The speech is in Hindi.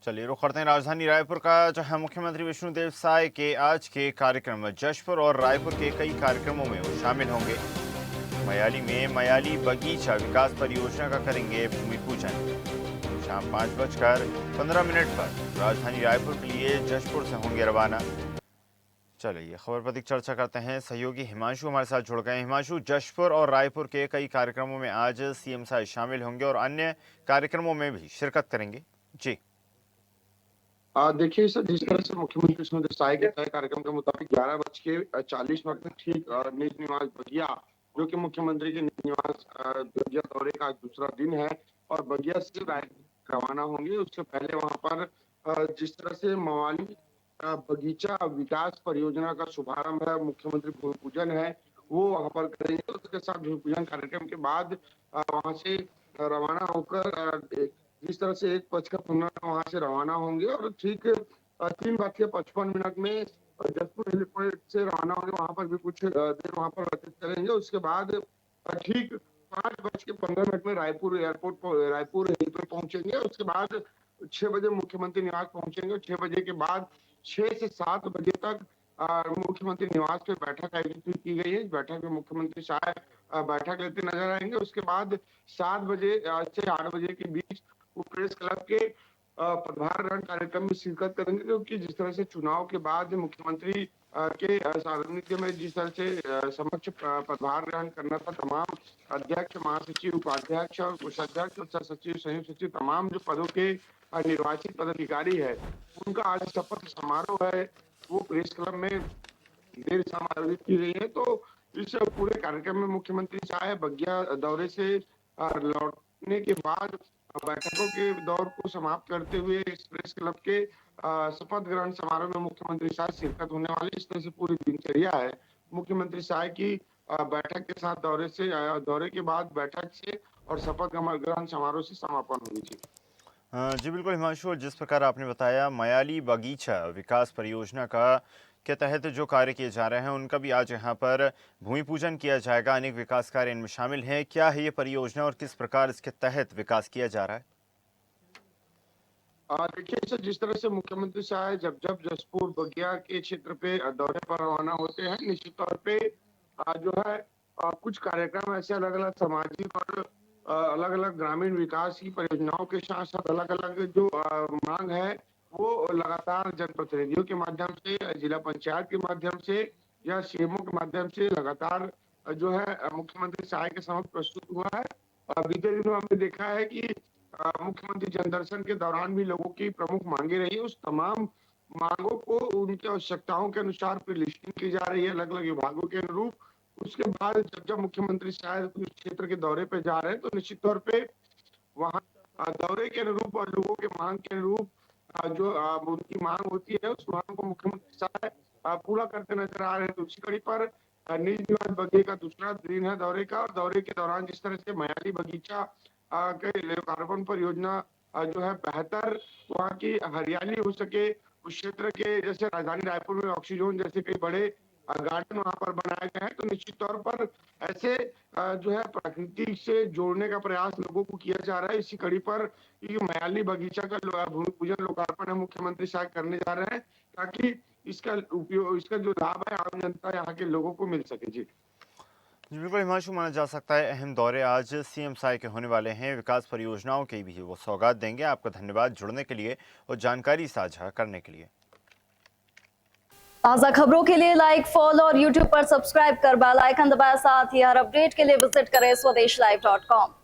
चलिए रुख करते हैं राजधानी रायपुर का, जहां मुख्यमंत्री विष्णुदेव साय के आज के कार्यक्रम में जशपुर और रायपुर के कई कार्यक्रमों में वो शामिल होंगे। मयाली में मयाली बगीचा विकास परियोजना का करेंगे भूमि पूजन। शाम 5:15 पर राजधानी रायपुर के लिए जशपुर से होंगे रवाना। चलिए खबर पर अधिक चर्चा करते हैं। सहयोगी हिमांशु हमारे साथ जुड़ गए। हिमांशु, जशपुर और रायपुर के कई कार्यक्रमों में आज सीएम साय शामिल होंगे और अन्य कार्यक्रमों में भी शिरकत करेंगे। जी देखिए सर, जिस तरह से मुख्यमंत्री विष्णुदेव साय के तय कार्यक्रम के मुताबिक 11:40 में ठीक निज निवास बगिया, जो कि मुख्यमंत्री के निज निवास बगिया दौरे का आज दूसरा दिन है और बगिया से रायपुर रवाना होंगे। उससे पहले वहां पर जिस तरह से मवाली बगीचा विकास परियोजना का शुभारंभ है, मुख्यमंत्री भूमि पूजन है, वो वहां पर करेंगे। उसके साथ भूमि पूजन कार्यक्रम के बाद वहां से रवाना होकर जिस तरह से 1:55 वहां से रवाना होंगे और ठीक 3:55 में जशपुर हेलीपोर्ट से रवाना होंगे। वहां पर भी कुछ देर वहां पर व्यतीत करेंगे। उसके बाद ठीक 5:15 में रायपुर हेलीपोर्ट पहुंचेंगे। उसके बाद 6 बजे मुख्यमंत्री निवास पहुंचेंगे। 6 बजे के बाद 6 से 7 बजे तक मुख्यमंत्री निवास पे बैठक आयोजित की गई है। इस बैठक में मुख्यमंत्री शायद बैठक लेते नजर आएंगे। उसके बाद 7 बजे से 8 बजे के बीच वो प्रेस क्लब के पदभार ग्रहण कार्यक्रम में शिरकत करेंगे, क्योंकि जिस तरह से चुनाव के बाद मुख्यमंत्री के सार्वजनिक में जिस तरह से समक्ष पदभार ग्रहण करना था, तमाम अध्यक्ष, महासचिव, उपाध्यक्ष और कोषाध्यक्ष और सचिव, संयुक्त सचिव, तमाम जो पदों के निर्वाचित पदाधिकारी है, उनका आज शपथ समारोह है, वो प्रेस क्लब में देर शाम आयोजित की गई है। तो इस पूरे कार्यक्रम में मुख्यमंत्री शाह बगिया दौरे से लौटने के बाद बैठकों के दौर को समाप्त करते हुए इस प्रेस क्लब के शपथ ग्रहण समारोह में मुख्यमंत्री शाह शिरकत होने वाली। इस तरह से पूरी दिनचर्या है मुख्यमंत्री शाह की। बैठक के साथ दौरे के बाद बैठक से और शपथ ग्रहण समारोह से समापन होगी। जी बिल्कुल हिमांशु, जिस प्रकार आपने बताया मयाली बगीचा विकास परियोजना का के तहत जो कार्य किए जा रहे हैं उनका भी आज यहाँ पर भूमि पूजन किया जाएगा। अनेक विकास कार्य इनमें शामिल हैं। क्या है ये परियोजना और किस प्रकार इसके तहत विकास किया जा रहा है? देखिए सर, जिस तरह से मुख्यमंत्री शाह जब जसपुर बगिया के क्षेत्र पे दौरे पर रवाना होते हैं, निश्चित तौर पे जो है कुछ कार्यक्रम ऐसे अलग अलग सामाजिक और अलग अलग ग्रामीण विकास की परियोजनाओं के साथ साथ अलग अलग जो मांग है वो लगातार जनप्रतिनिधियों के माध्यम से, जिला पंचायत के माध्यम से या सीएमओ के माध्यम से लगातार जो है मुख्यमंत्री शाह के समक्ष प्रस्तुत हुआ है। बीते दिनों हमने देखा है कि मुख्यमंत्री जनदर्शन के दौरान भी लोगों की प्रमुख मांगे रही, उस तमाम मांगों को उनकी आवश्यकताओं के अनुसार फिर लिस्टिंग की जा रही है अलग अलग विभागों के अनुरूप। उसके बाद जब मुख्यमंत्री शायद उस क्षेत्र के दौरे पे जा रहे हैं तो निश्चित तौर पे वहाँ दौरे के अनुरूप और लोगों के मांग के अनुरूप जो उनकी मांग होती है, उस मांग को मुख्यमंत्री शायद पूरा करते नजर आ रहे हैं। तो उसी कड़ी पर निज निवास बगीचे का दूसरा दिन है दौरे का, और दौरे के दौरान जिस तरह से मयाली बगीचा के लोकार्पण परियोजना जो है बेहतर वहाँ की हरियाली हो सके, उस क्षेत्र के जैसे राजधानी रायपुर में ऑक्सीजन जैसे कई बड़े गार्डन वहाँ पर बनाए गए हैं, तो निश्चित तौर पर ऐसे जो है प्रकृति से जोड़ने का प्रयास लोगों को किया जा रहा है। इसी कड़ी पर ये मयाली बगीचा का भूमि पूजन लोकार्पण है मुख्यमंत्री शाह करने जा रहे हैं, ताकि इसका उपयोग, इसका जो लाभ है आम जनता यहाँ के लोगों को मिल सके। जी बिल्कुल हिमांशु, माना जा सकता है अहम दौरे आज सीएम साय के होने वाले हैं। विकास परियोजनाओं की भी वो सौगात देंगे। आपका धन्यवाद जुड़ने के लिए और जानकारी साझा करने के लिए। ताज़ा खबरों के लिए लाइक, फॉलो और यूट्यूब पर सब्सक्राइब कर बेल आइकन दबाएं। साथ ही हर अपडेट के लिए विजिट करें swedeshlive.com।